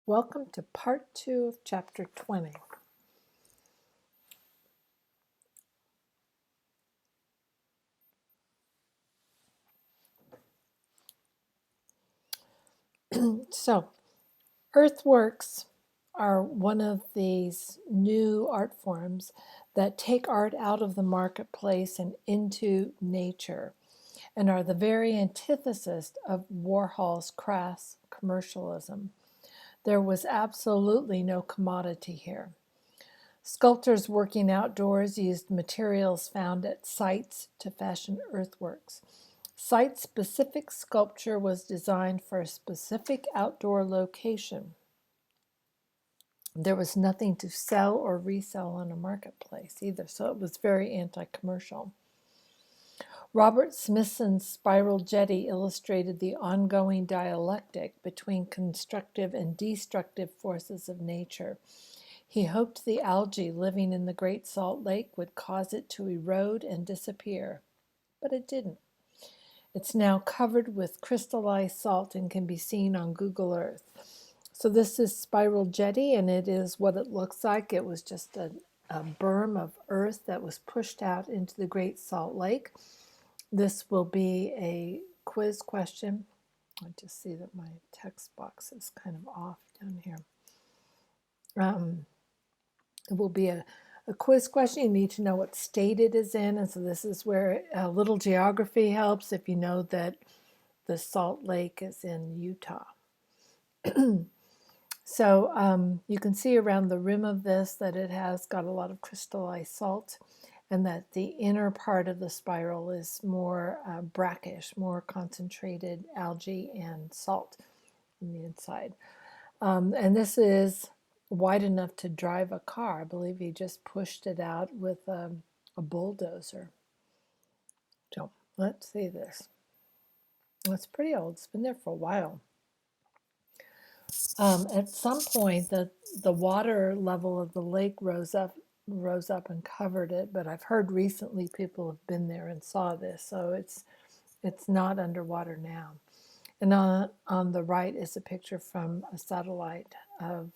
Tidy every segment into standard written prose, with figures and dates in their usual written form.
Welcome to part 2 of chapter 20. So, Earthworks are one of these new art forms that take art out of the marketplace and into nature, and are the very antithesis of Warhol's crass commercialism. There was absolutely no commodity here. Sculptors working outdoors used materials found at sites to fashion earthworks. Site-specific sculpture was designed for a specific outdoor location. There was nothing to sell or resell on a marketplace either, so it was very anti-commercial. Robert Smithson's spiral jetty illustrated the ongoing dialectic between constructive and destructive forces of nature. He hoped the algae living in the Great Salt Lake would cause it to erode and disappear, but it didn't. It's now covered with crystallized salt and can be seen on Google Earth. So this is Spiral Jetty, and it is what it looks like. It was just a berm of earth that was pushed out into the Great Salt Lake. This will be a quiz question. I just see that my text box is kind of off down here. It will be a quiz question. You need to know what state it is in, and so this is where a little geography helps if you know that the Salt Lake is in Utah. So you can see around the rim of this that it has got a lot of crystallized salt, and that the inner part of the spiral is more brackish, more concentrated algae and salt on the inside. And this is wide enough to drive a car. I believe he just pushed it out with a bulldozer. So let's see this. It's pretty old. It's been there for a while. At some point, the water level of the lake rose up and covered it. But I've heard recently people have been there and saw this, so it's not underwater now. And on the right is a picture from a satellite of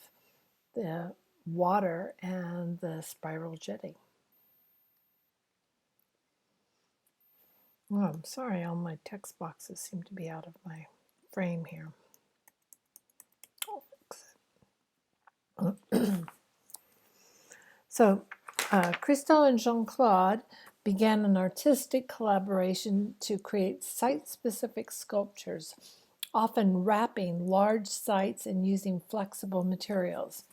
the water and the spiral jetty. Oh, I'm sorry, all my text boxes seem to be out of my frame here. I'll fix it. So, Christo and Jean-Claude began an artistic collaboration to create site-specific sculptures, often wrapping large sites and using flexible materials.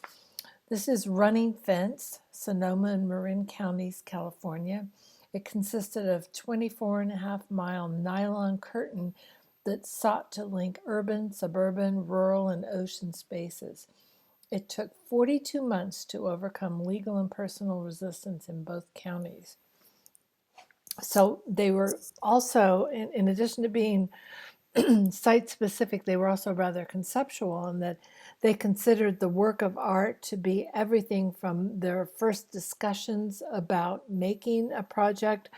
This is Running Fence, Sonoma and Marin Counties, California. It consisted of 24.5-mile nylon curtain that sought to link urban, suburban, rural, and ocean spaces. It took 42 months to overcome legal and personal resistance in both counties. So they were also, in addition to being site-specific, they were also rather conceptual in that they considered the work of art to be everything from their first discussions about making a project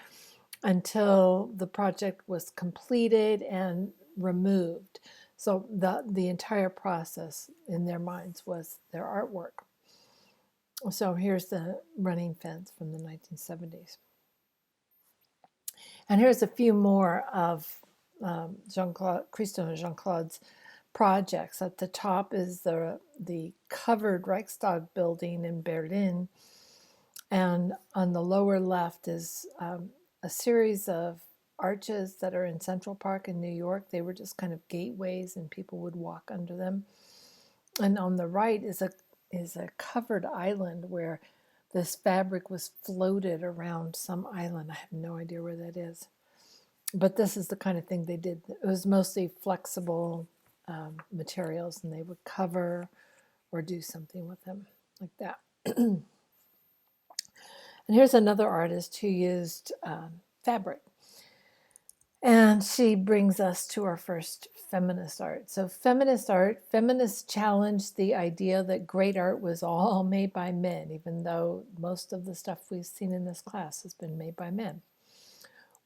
until the project was completed and removed. So the entire process in their minds was their artwork. So here's the Running Fence from the 1970s. And here's a few more of Christo and Jean-Claude's projects. At the top is the covered Reichstag building in Berlin. And on the lower left is a series of arches that are in Central Park in New York. They were just kind of gateways and people would walk under them. And on the right is a covered island where this fabric was floated around some island. I have no idea where that is. But this is the kind of thing they did. It was mostly flexible materials, and they would cover or do something with them like that. And here's another artist who used fabric. And she brings us to our first feminist art. So feminists challenged the idea that great art was all made by men, even though most of the stuff we've seen in this class has been made by men.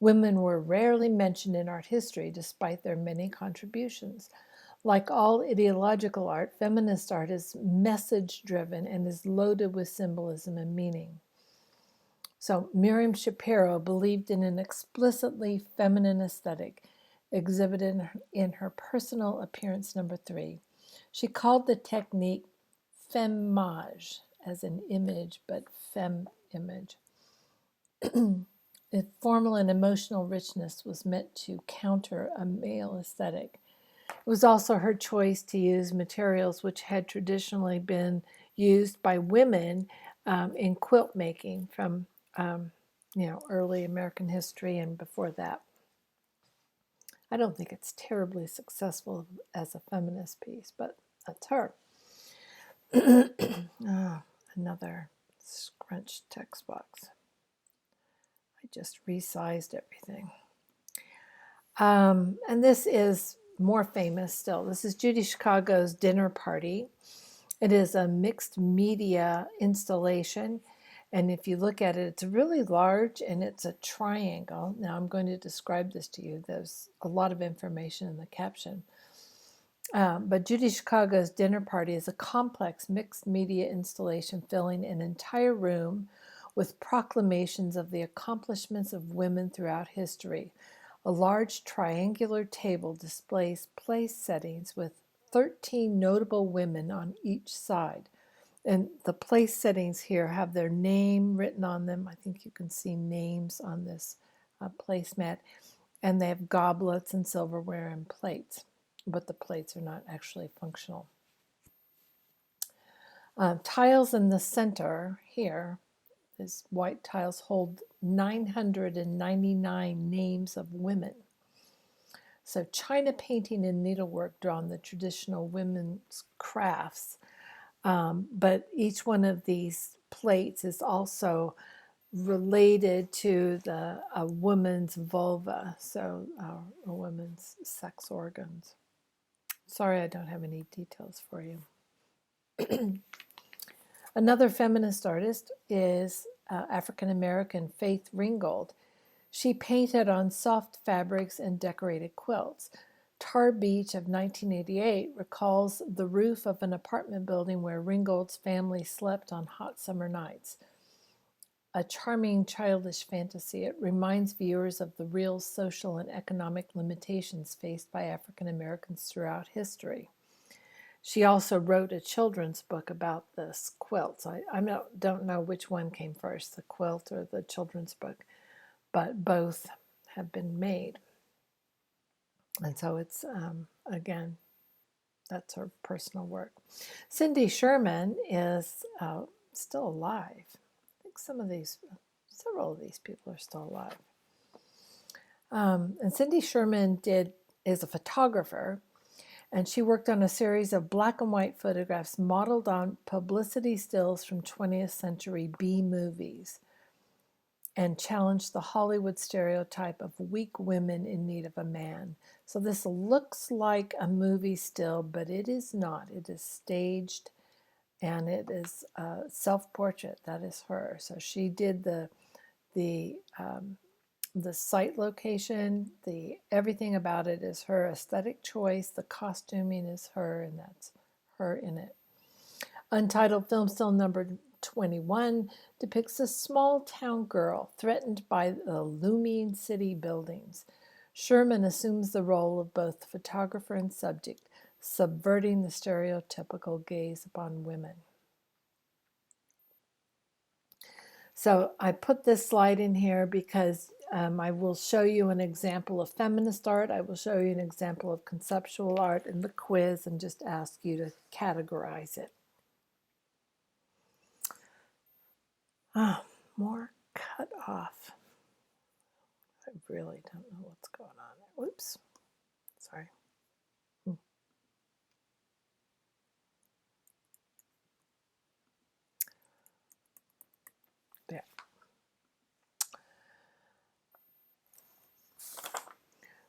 Women were rarely mentioned in art history despite their many contributions. Like all ideological art, feminist art is message-driven and is loaded with symbolism and meaning. So Miriam Shapiro believed in an explicitly feminine aesthetic exhibited in her personal appearance number 3. She called the technique femmage, as an image, but femme image. Formal and emotional richness was meant to counter a male aesthetic. It was also her choice to use materials which had traditionally been used by women in quilt making from early American history and before that. I don't think it's terribly successful as a feminist piece, but that's her. Another scrunched text box. I just resized everything. And this is more famous still. This is Judy Chicago's Dinner Party. It is a mixed media installation. And if you look at it, it's really large and it's a triangle. Now I'm going to describe this to you. There's a lot of information in the caption. But Judy Chicago's Dinner Party is a complex mixed media installation filling an entire room with proclamations of the accomplishments of women throughout history. A large triangular table displays place settings with 13 notable women on each side. And the place settings here have their name written on them. I think you can see names on this placemat. And they have goblets and silverware and plates, but the plates are not actually functional. Tiles in the center here, these white tiles hold 999 names of women. So china painting and needlework draw on the traditional women's crafts, but each one of these plates is also related to a woman's vulva, so a woman's sex organs. Sorry, I don't have any details for you. Another feminist artist is African-American Faith Ringgold. She painted on soft fabrics and decorated quilts. Tar Beach of 1988 recalls the roof of an apartment building where Ringgold's family slept on hot summer nights. A charming childish fantasy, it reminds viewers of the real social and economic limitations faced by African Americans throughout history. She also wrote a children's book about this quilt. I don't know which one came first, the quilt or the children's book, but both have been made. And so it's, again, that's her personal work. Cindy Sherman is still alive. I think several of these people are still alive. And Cindy Sherman is a photographer, and she worked on a series of black and white photographs modeled on publicity stills from 20th century B movies and challenged the Hollywood stereotype of weak women in need of a man. So this looks like a movie still, but it is not. It is staged, and it is a self-portrait. That is her. So she did the site location, everything about it is her aesthetic choice. The costuming is her, and that's her in it. Untitled film still number 21 depicts a small town girl threatened by the looming city buildings. Sherman assumes the role of both photographer and subject, subverting the stereotypical gaze upon women. So I put this slide in here because I will show you an example of feminist art. I will show you an example of conceptual art in the quiz and just ask you to categorize it. More cut off. I really don't know what's going on there. Whoops. Sorry. There.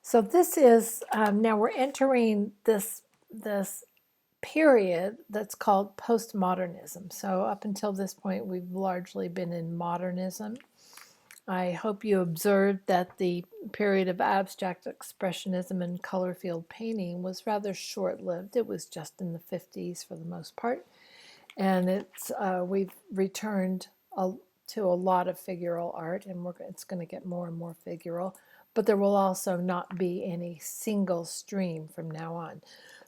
So this is, now we're entering this period that's called postmodernism. So up until this point, we've largely been in modernism. I hope you observed that the period of abstract expressionism and color field painting was rather short-lived. It was just in the 50s for the most part. And we've returned to a lot of figural art, and it's going to get more and more figural. But there will also not be any single stream from now on.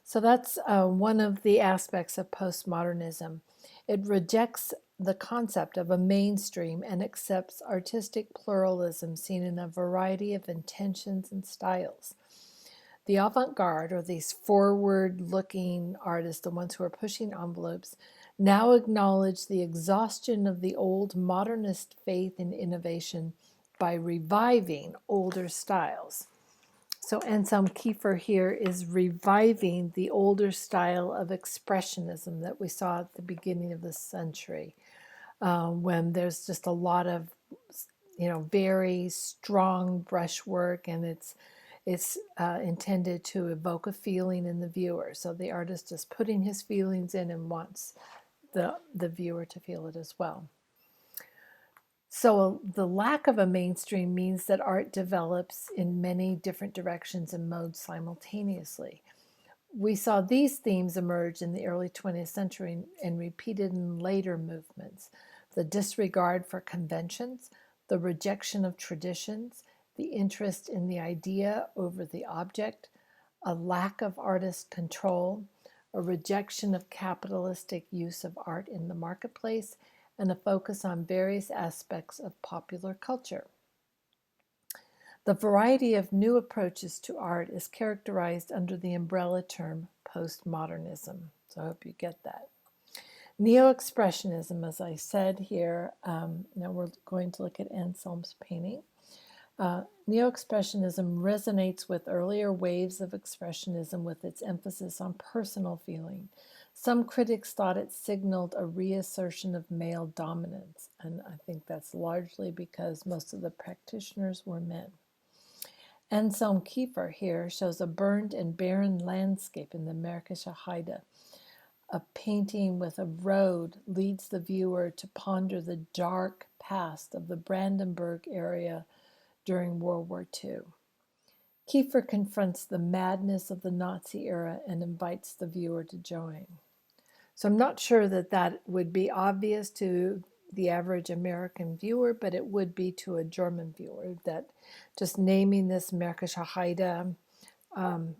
So that's one of the aspects of postmodernism. It rejects the concept of a mainstream and accepts artistic pluralism seen in a variety of intentions and styles. The avant-garde, or these forward-looking artists, the ones who are pushing envelopes, now acknowledge the exhaustion of the old modernist faith in innovation by reviving older styles. So Anselm Kiefer here is reviving the older style of expressionism that we saw at the beginning of the century, when there's just a lot of, very strong brushwork, and it's intended to evoke a feeling in the viewer. So the artist is putting his feelings in and wants the viewer to feel it as well. So the lack of a mainstream means that art develops in many different directions and modes simultaneously. We saw these themes emerge in the early 20th century and repeated in later movements: the disregard for conventions, the rejection of traditions, the interest in the idea over the object, a lack of artist control, a rejection of capitalistic use of art in the marketplace, and a focus on various aspects of popular culture. The variety of new approaches to art is characterized under the umbrella term postmodernism. So I hope you get that. Neo-expressionism, as I said here, now we're going to look at Anselm's painting. Neo-expressionism resonates with earlier waves of expressionism with its emphasis on personal feeling. Some critics thought it signaled a reassertion of male dominance, and I think that's largely because most of the practitioners were men. Anselm Kiefer here shows a burned and barren landscape in the Märkische Heide. A painting with a road leads the viewer to ponder the dark past of the Brandenburg area during World War II. Kiefer confronts the madness of the Nazi era and invites the viewer to join. So I'm not sure that would be obvious to the average American viewer, but it would be to a German viewer, that just naming this Märkische Heide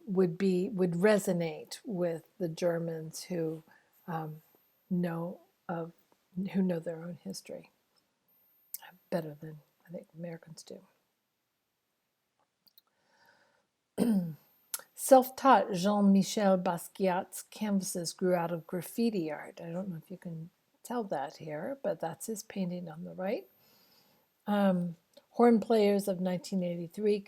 would resonate with the Germans who know their own history better than I think Americans do. Self-taught Jean-Michel Basquiat's canvases grew out of graffiti art. I don't know if you can tell that here, but that's his painting on the right. Horn Players of 1983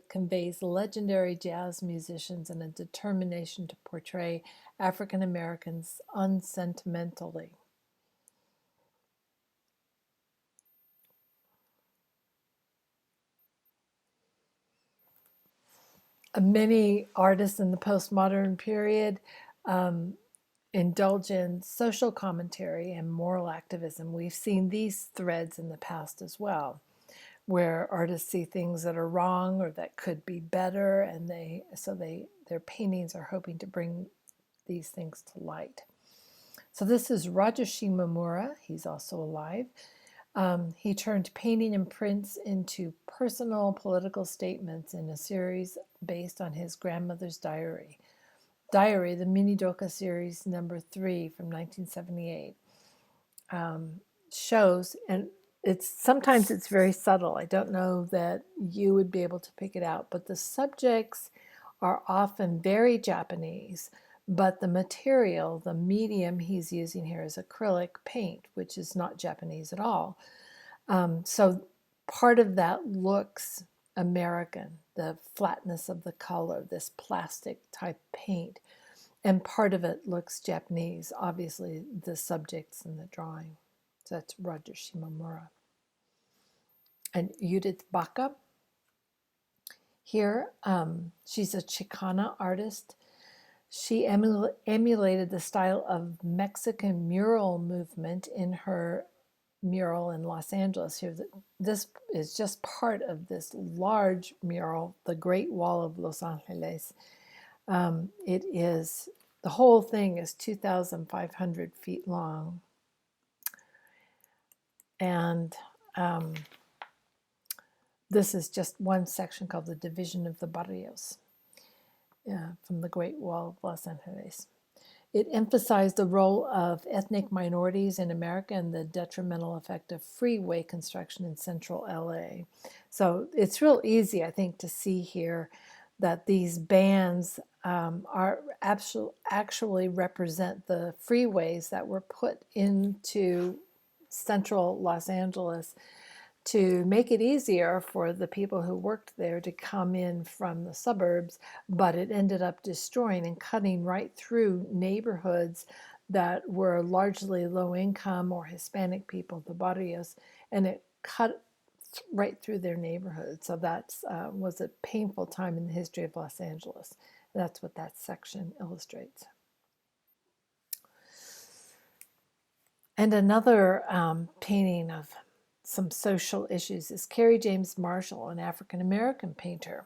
conveys legendary jazz musicians and a determination to portray African Americans unsentimentally. Many artists in the postmodern period indulge in social commentary and moral activism. We've seen these threads in the past as well, where artists see things that are wrong or that could be better, and their paintings are hoping to bring these things to light. So this is Roger Shimomura. He's also alive. He turned painting and prints into personal political statements in a series based on his grandmother's diary. Diary, the Minidoka series number 3 from 1978, shows, and sometimes it's very subtle. I don't know that you would be able to pick it out, but the subjects are often very Japanese, but the material, the medium he's using here is acrylic paint, which is not Japanese at all. So part of that looks American, the flatness of the color, this plastic type paint, and part of it looks Japanese, obviously the subjects in the drawing. So that's Roger Shimomura. And Judith Baca. Here, she's a Chicana artist. She emulated the style of Mexican mural movement in her mural in Los Angeles here. This is just part of this large mural, the Great Wall of Los Angeles. It is, the whole thing is 2,500 feet long. And this is just one section called the Division of the Barrios from the Great Wall of Los Angeles. It emphasized the role of ethnic minorities in America and the detrimental effect of freeway construction in central LA. So it's real easy, I think, to see here that these bands are actually represent the freeways that were put into central Los Angeles to make it easier for the people who worked there to come in from the suburbs, but it ended up destroying and cutting right through neighborhoods that were largely low income or Hispanic people, the barrios, and it cut right through their neighborhood. So that was a painful time in the history of Los Angeles. That's what that section illustrates. And another painting of some social issues is Carrie James Marshall, an African-American painter.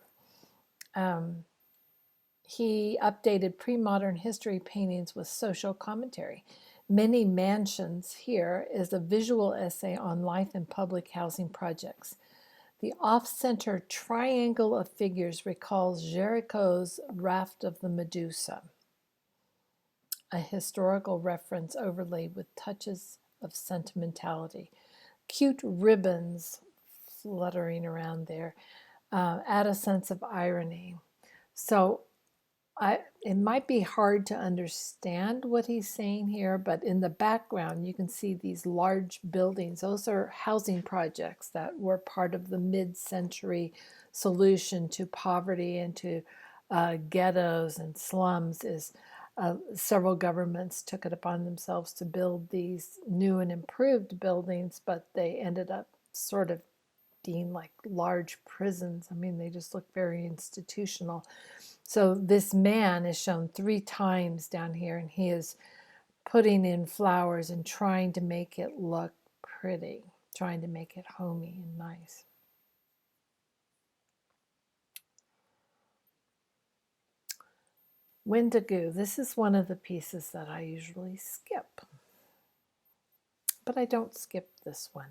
He updated pre-modern history paintings with social commentary. Many Mansions here is a visual essay on life in public housing projects. The off-center triangle of figures recalls Jericho's Raft of the Medusa, a historical reference overlaid with touches of sentimentality. Cute ribbons fluttering around there add a sense of irony. So it might be hard to understand what he's saying here, but in the background you can see these large buildings. Those are housing projects that were part of the mid-century solution to poverty and to ghettos and slums. Several governments took it upon themselves to build these new and improved buildings, but they ended up sort of being like large prisons. I mean, they just look very institutional. So this man is shown 3 times down here, and he is putting in flowers and trying to make it look pretty, trying to make it homey and nice. Wendigo, this is one of the pieces that I usually skip, but I don't skip this one.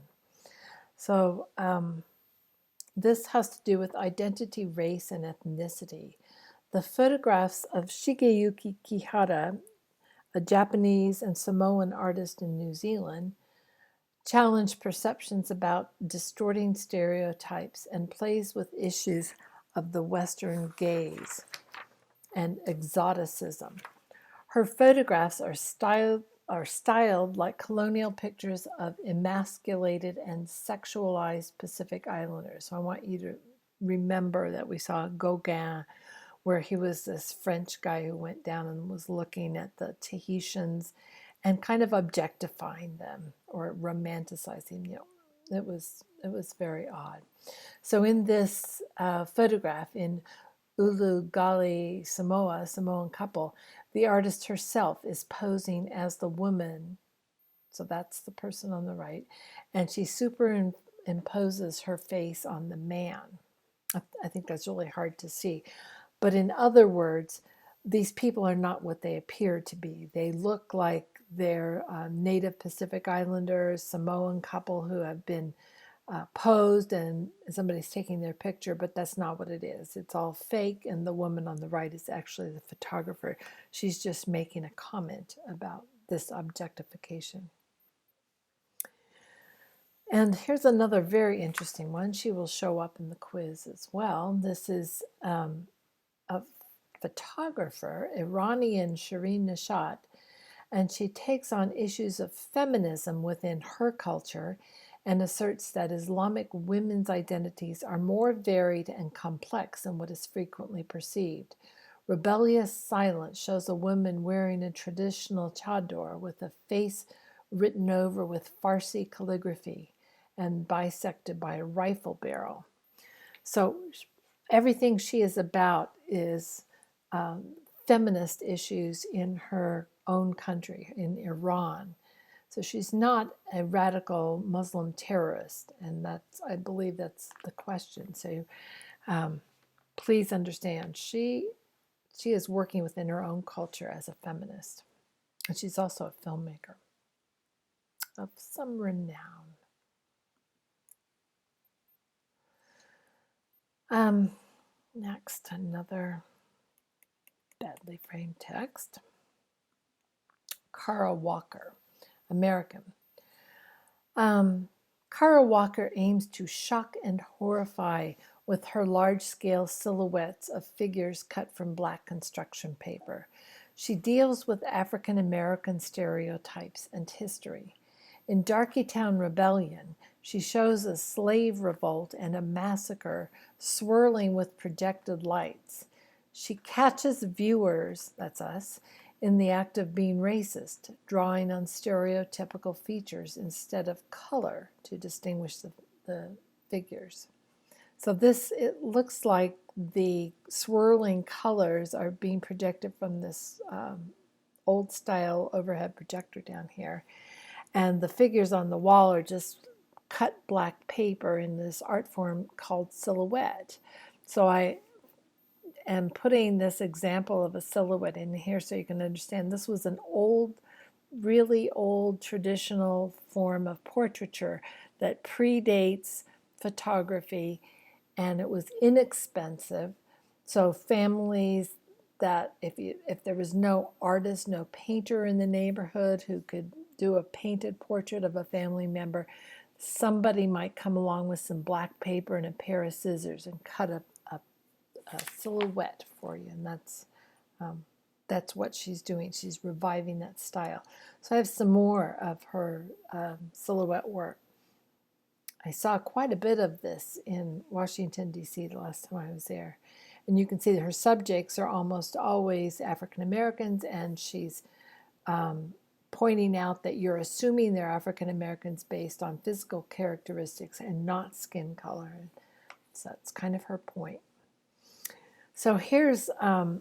So this has to do with identity, race, and ethnicity. The photographs of Shigeyuki Kihara, a Japanese and Samoan artist in New Zealand, challenge perceptions about distorting stereotypes and plays with issues of the Western gaze and exoticism. Her photographs are styled like colonial pictures of emasculated and sexualized Pacific Islanders. So I want you to remember that we saw Gauguin, where he was this French guy who went down and was looking at the Tahitians and kind of objectifying them or romanticizing them. It was very odd. So in this photograph in Ulugali, Samoa, Samoan couple, the artist herself is posing as the woman. So that's the person on the right. And she superimposes her face on the man. I think that's really hard to see. But in other words, these people are not what they appear to be. They look like they're native Pacific Islanders, Samoan couple who have been posed and somebody's taking their picture, but that's not what it is. It's all fake, and the woman on the right is actually the photographer. She's just making a comment about this objectification. And here's another very interesting one. She will show up in the quiz as well. This is a photographer, Iranian Shireen Nishat, and she takes on issues of feminism within her culture and asserts that Islamic women's identities are more varied and complex than what is frequently perceived. Rebellious Silence shows a woman wearing a traditional chador with a face written over with Farsi calligraphy and bisected by a rifle barrel. So everything she is about is feminist issues in her own country, in Iran. So she's not a radical Muslim terrorist, and I believe that's the question. So please understand, she is working within her own culture as a feminist, and she's also a filmmaker of some renown. Next, another badly framed text. Cara Walker, American. Cara Walker aims to shock and horrify with her large-scale silhouettes of figures cut from black construction paper. She deals with African American stereotypes and history. In Darkytown Rebellion, she shows a slave revolt and a massacre swirling with projected lights. She catches viewers, that's us, in the act of being racist, drawing on stereotypical features instead of color to distinguish the figures. So it looks like the swirling colors are being projected from this old style overhead projector down here. And the figures on the wall are just cut black paper in this art form called silhouette. So I am putting this example of a silhouette in here so you can understand this was an old, really old traditional form of portraiture that predates photography, and it was inexpensive. So families that if there was no artist, no painter in the neighborhood who could do a painted portrait of a family member, somebody might come along with some black paper and a pair of scissors and cut a silhouette for you, and that's what she's doing. She's reviving that style. So I have some more of her silhouette work. I saw quite a bit of this in Washington, D.C. the last time I was there. And you can see that her subjects are almost always African Americans, and she's pointing out that you're assuming they're African Americans based on physical characteristics and not skin color. So that's kind of her point. So here's a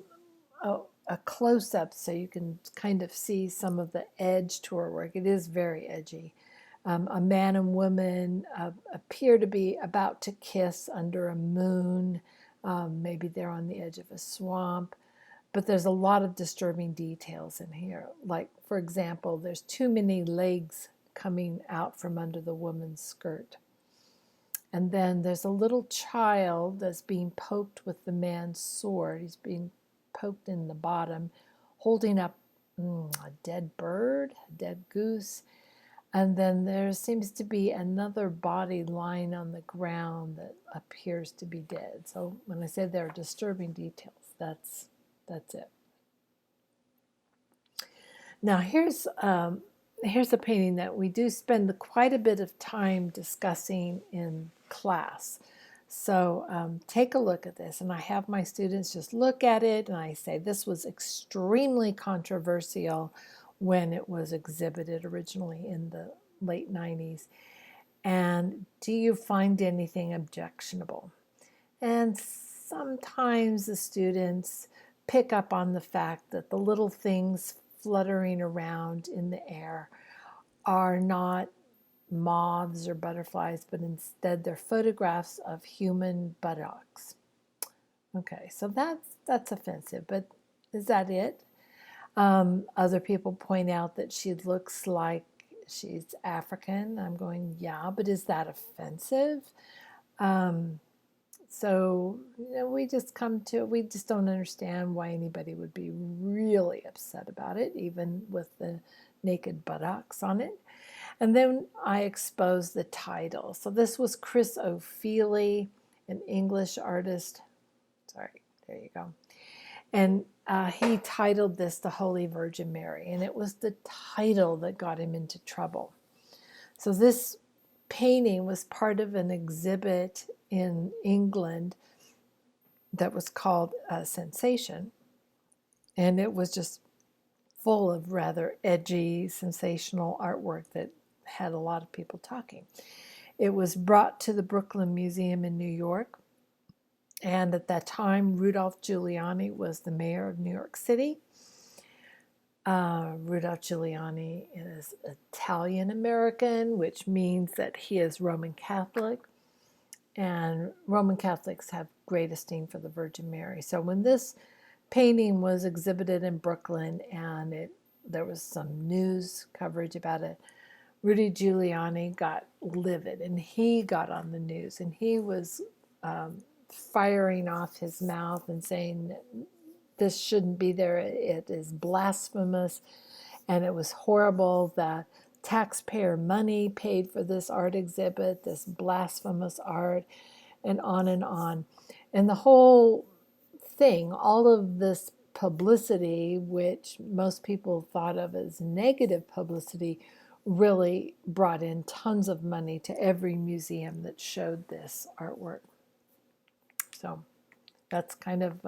close-up so you can kind of see some of the edge to her work. It is very edgy. A man and woman appear to be about to kiss under a moon. Maybe they're on the edge of a swamp. But there's a lot of disturbing details in here. Like, for example, there's too many legs coming out from under the woman's skirt. And then there's a little child that's being poked with the man's sword. He's being poked in the bottom, holding up a dead bird, a dead goose. And then there seems to be another body lying on the ground that appears to be dead. So when I say there are disturbing details, that's it. Now here's a painting that we do spend quite a bit of time discussing in class. So take a look at this, and I have my students just look at it, and I say this was extremely controversial when it was exhibited originally in the late 90s. And do you find anything objectionable? And sometimes the students pick up on the fact that the little things fluttering around in the air are not moths or butterflies, but instead they're photographs of human buttocks. Okay, so that's offensive, but is that it? Other people point out that she looks like she's African. I'm going, yeah, but is that offensive? So we just don't understand why anybody would be really upset about it, even with the naked buttocks on it. And then I exposed the title. So this was Chris O'Feely, an English artist. Sorry, there you go. And he titled this The Holy Virgin Mary, and it was the title that got him into trouble. So this painting was part of an exhibit in England that was called Sensation, and it was just full of rather edgy, sensational artwork that had a lot of people talking. It was brought to the Brooklyn Museum in New York, and at that time, Rudolph Giuliani was the mayor of New York City. Rudolph Giuliani is Italian American, which means that he is Roman Catholic, and Roman Catholics have great esteem for the Virgin Mary. So when this painting was exhibited in Brooklyn and there was some news coverage about it, Rudy Giuliani got livid and he got on the news and he was firing off his mouth and saying this shouldn't be there. It is blasphemous and it was horrible that taxpayer money paid for this art exhibit, this blasphemous art, and on and on. And the whole thing, all of this publicity, which most people thought of as negative publicity, really brought in tons of money to every museum that showed this artwork. So that's kind of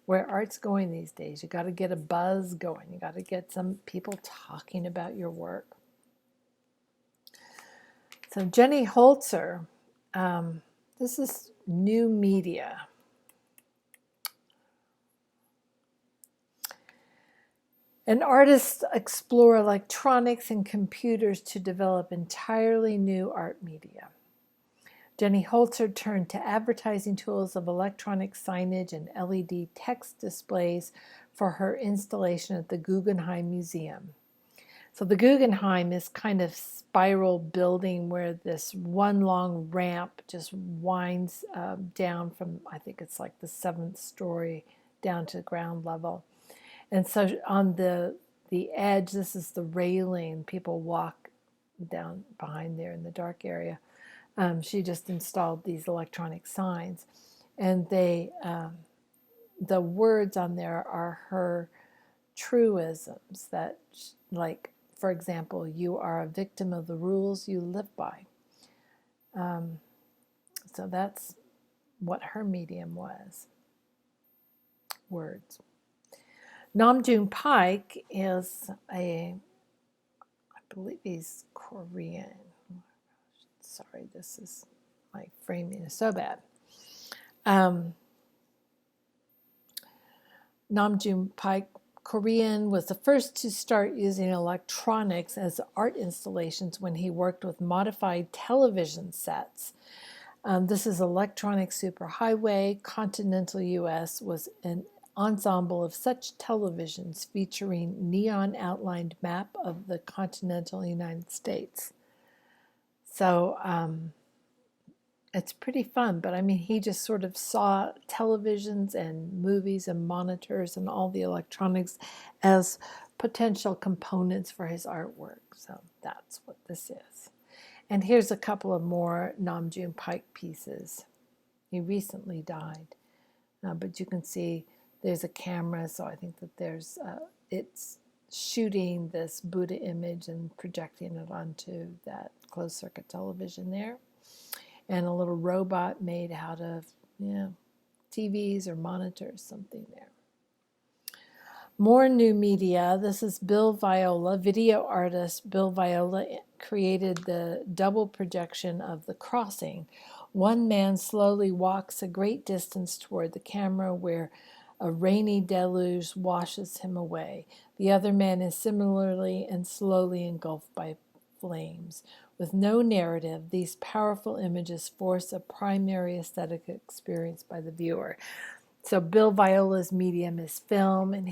where art's going these days. You got to get a buzz going. You got to get some people talking about your work. So Jenny Holzer, this is new media. And artists explore electronics and computers to develop entirely new art media. Jenny Holzer turned to advertising tools of electronic signage and LED text displays for her installation at the Guggenheim Museum. So the Guggenheim is kind of spiral building where this one long ramp just winds down from, I think it's like the 7th story down to ground level. And so on the edge, this is the railing. People walk down behind there in the dark area. She just installed these electronic signs. And the words on there are her truisms that, like, for example, you are a victim of the rules you live by. So that's what her medium was. Words. Namjoon Paik is I believe he's Korean. Sorry, my framing is so bad. Namjoon Paik, Korean, was the first to start using electronics as art installations when he worked with modified television sets. This is Electronic Superhighway. Continental U.S. was an ensemble of such televisions featuring neon outlined map of the continental United States. So it's pretty fun, but I mean, he just sort of saw televisions and movies and monitors and all the electronics as potential components for his artwork. So that's what this is. And here's a couple of more Namjoon Paik pieces. He recently died, but you can see there's a camera, so I think that it's shooting this Buddha image and projecting it onto that closed circuit television there. And a little robot made out of, TVs or monitors, something there. More new media. This is Bill Viola, video artist. Bill Viola created the double projection of The Crossing. One man slowly walks a great distance toward the camera where a rainy deluge washes him away. The other man is similarly and slowly engulfed by flames. With no narrative, these powerful images force a primary aesthetic experience by the viewer. So Bill Viola's medium is film, and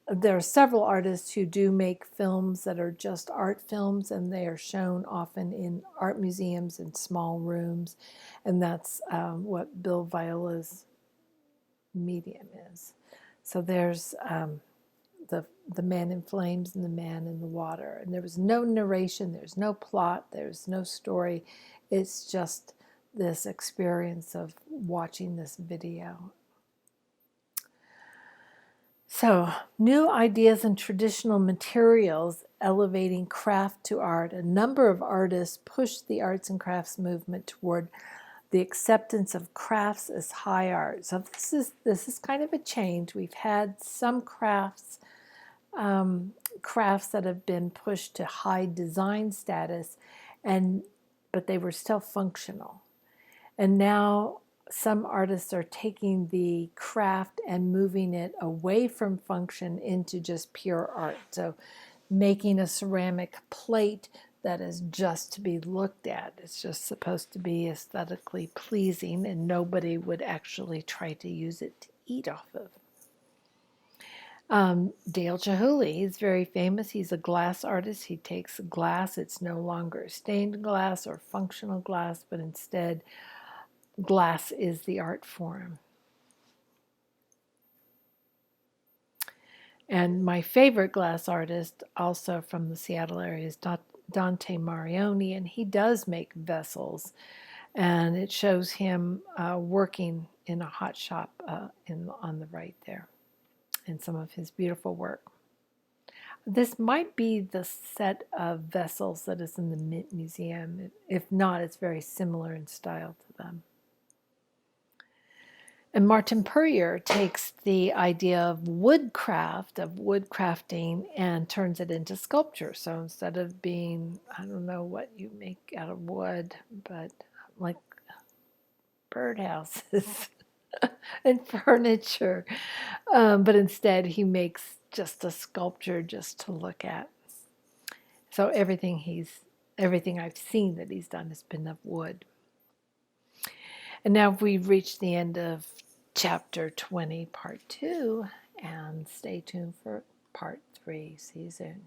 there are several artists who do make films that are just art films, and they are shown often in art museums in small rooms, and that's what Bill Viola's medium is. So there's the man in flames and the man in the water, and there was no narration, there's no plot, there's no story. It's just this experience of watching this video. So, new ideas and traditional materials elevating craft to art. A number of artists pushed the arts and crafts movement toward the acceptance of crafts as high art. So this is kind of a change. We've had some crafts that have been pushed to high design status, but they were still functional. And now some artists are taking the craft and moving it away from function into just pure art. So making a ceramic plate that is just to be looked at. It's just supposed to be aesthetically pleasing, and nobody would actually try to use it to eat off of. Dale Chihuly, he's very famous. He's a glass artist. He takes glass. It's no longer stained glass or functional glass, but instead glass is the art form. And my favorite glass artist, also from the Seattle area, is Dante Marioni, and he does make vessels. And it shows him working in a hot shop on the right there, in some of his beautiful work. This might be the set of vessels that is in the Mint Museum. If not, it's very similar in style to them. And Martin Puryear takes the idea of woodcraft, of woodcrafting, and turns it into sculpture. So instead of being, I don't know what you make out of wood, but like birdhouses and furniture, but instead he makes just a sculpture just to look at. So everything I've seen that he's done has been of wood. And now we've reached the end of chapter 20, part 2, and stay tuned for part 3. See you soon.